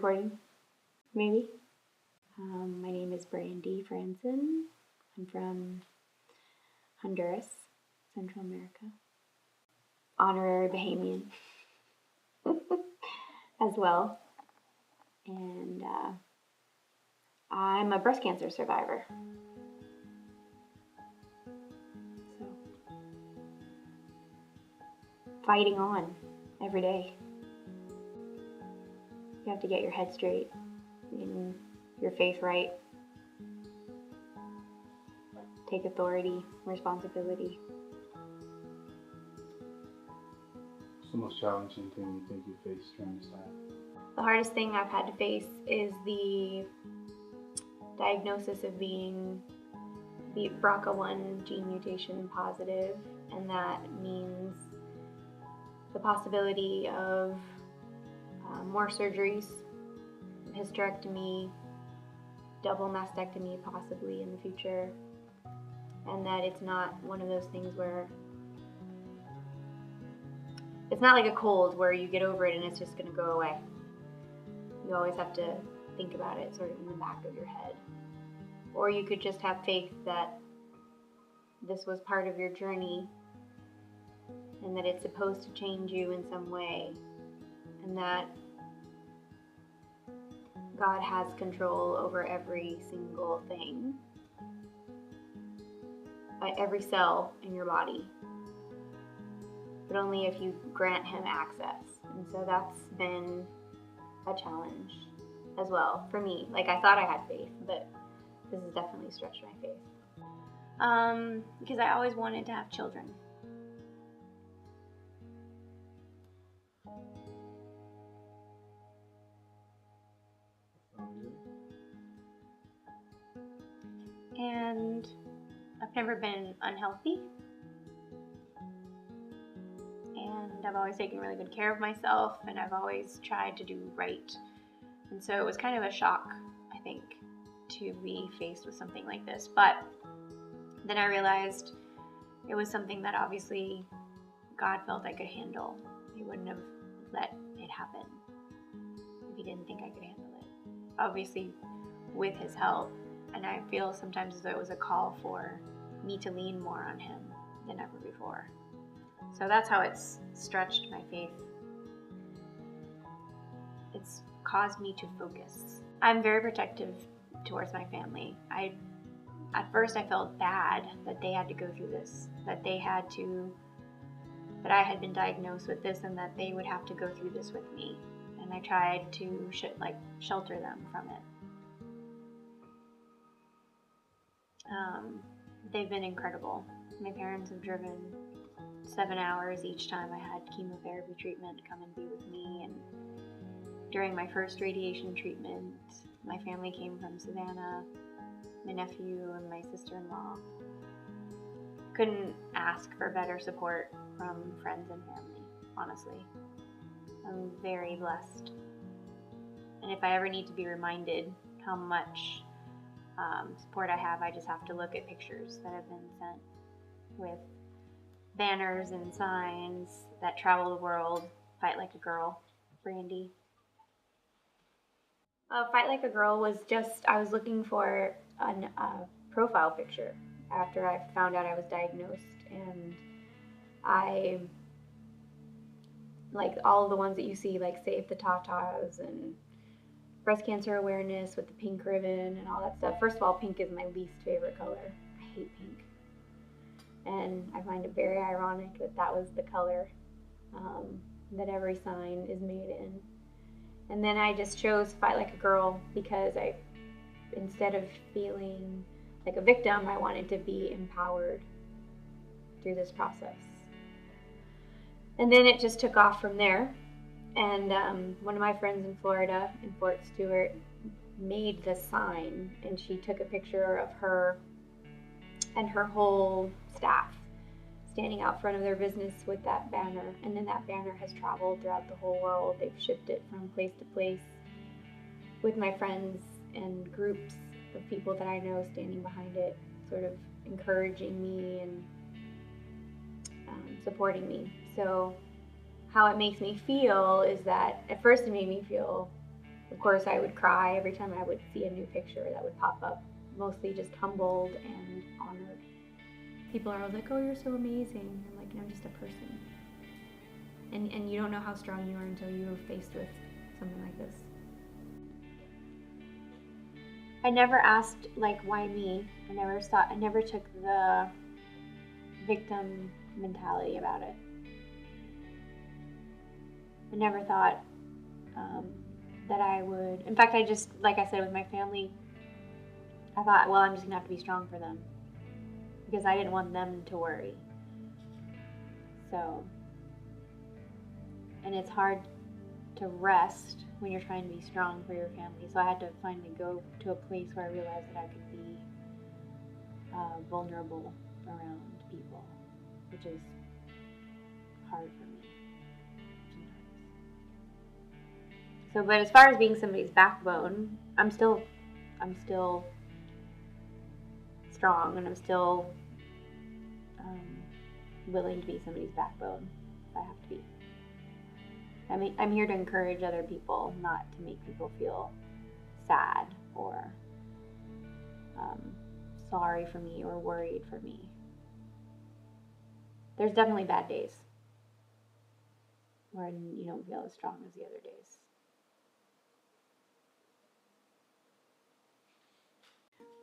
recording, maybe. My name is Brandy Fransen. I'm from Honduras, Central America. Honorary Bahamian as well. And I'm a breast cancer survivor. So, fighting on every day. You have to get your head straight and your faith right. Take authority, responsibility. What's the most challenging thing you think you faced during this time? The hardest thing I've had to face is the diagnosis of being the BRCA1 gene mutation positive, and that means the possibility of more surgeries, hysterectomy, double mastectomy possibly in the future, and that it's not one of those things where it's not like a cold where you get over it and it's just going to go away. You always have to think about it sort of in the back of your head. Or you could just have faith that this was part of your journey and that it's supposed to change you in some way, and that God has control over every single thing, every cell in your body, but only if you grant Him access. And so that's been a challenge as well for me. Like, I thought I had faith, but this has definitely stretched my faith. Because I always wanted to have children. And I've never been unhealthy. And I've always taken really good care of myself, and I've always tried to do right. And so it was kind of a shock, I think, to be faced with something like this. But then I realized it was something that obviously God felt I could handle. He wouldn't have let it happen if He didn't think I could handle it. Obviously, with His help. And I feel sometimes as though it was a call for me to lean more on Him than ever before. So that's how it's stretched my faith. It's caused me to focus. I'm very protective towards my family. At first I felt bad that they had to go through this, that I had been diagnosed with this and that they would have to go through this with me. And I tried to shelter them from it. They've been incredible. My parents have driven 7 hours each time I had chemotherapy treatment to come and be with me. And during my first radiation treatment, my family came from Savannah, my nephew and my sister-in-law. Couldn't ask for better support from friends and family, honestly. I'm very blessed. And if I ever need to be reminded how much support I have, I just have to look at pictures that have been sent with banners and signs that travel the world. Fight Like a Girl, Brandy. Fight Like a Girl was just, I was looking for a profile picture after I found out I was diagnosed, and I, like all of the ones that you see, like Save the Tatas and breast cancer awareness with the pink ribbon and all that stuff. First of all, pink is my least favorite color. I hate pink. And I find it very ironic that that was the color that every sign is made in. And then I just chose Fight Like a Girl because instead of feeling like a victim, I wanted to be empowered through this process. And then it just took off from there. And one of my friends in Florida, in Fort Stewart, made this sign, and she took a picture of her and her whole staff standing out front of their business with that banner. And then that banner has traveled throughout the whole world. They've shipped it from place to place with my friends and groups of people that I know standing behind it, sort of encouraging me and supporting me. So how it makes me feel is that at first it made me feel Of course, I would cry every time I would see a new picture that would pop up, mostly just humbled and honored. People are always like, oh, you're so amazing. I'm like, I'm just a person. And you don't know how strong you are until you're faced with something like this. I never asked, like, why me? I never took the victim mentality about it. I never thought that I would. In fact, I just, like I said, with my family, I thought, well, I'm just going to have to be strong for them because I didn't want them to worry. So, and it's hard to rest when you're trying to be strong for your family. So I had to finally go to a place where I realized that I could be vulnerable around people, which is hard for me sometimes. So, but as far as being somebody's backbone, I'm still strong, and I'm still willing to be somebody's backbone if I have to be. I'm here to encourage other people, not to make people feel sad or sorry for me or worried for me. There's definitely bad days where you don't feel as strong as the other days.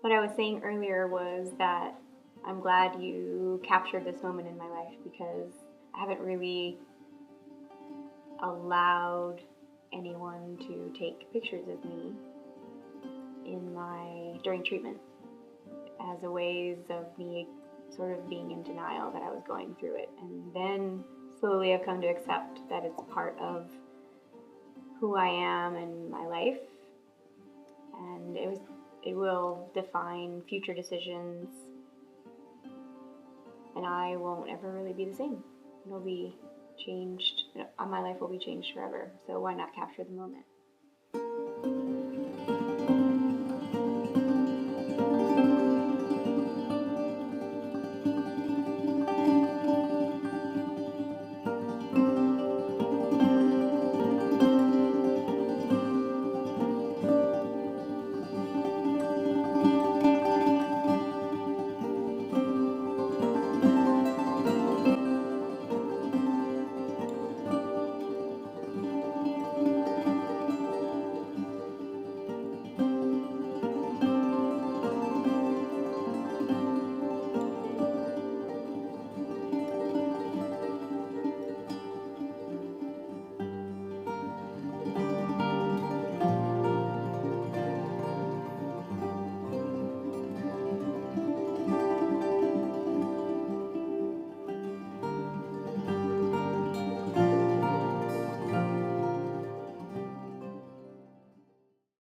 What I was saying earlier was that I'm glad you captured this moment in my life because I haven't really allowed anyone to take pictures of me during treatment as a ways of me sort of being in denial that I was going through it. And then slowly I've come to accept that it's part of who I am and my life, and it will define future decisions, and I won't ever really be the same. It'll be changed. My life will be changed forever. So why not capture the moment?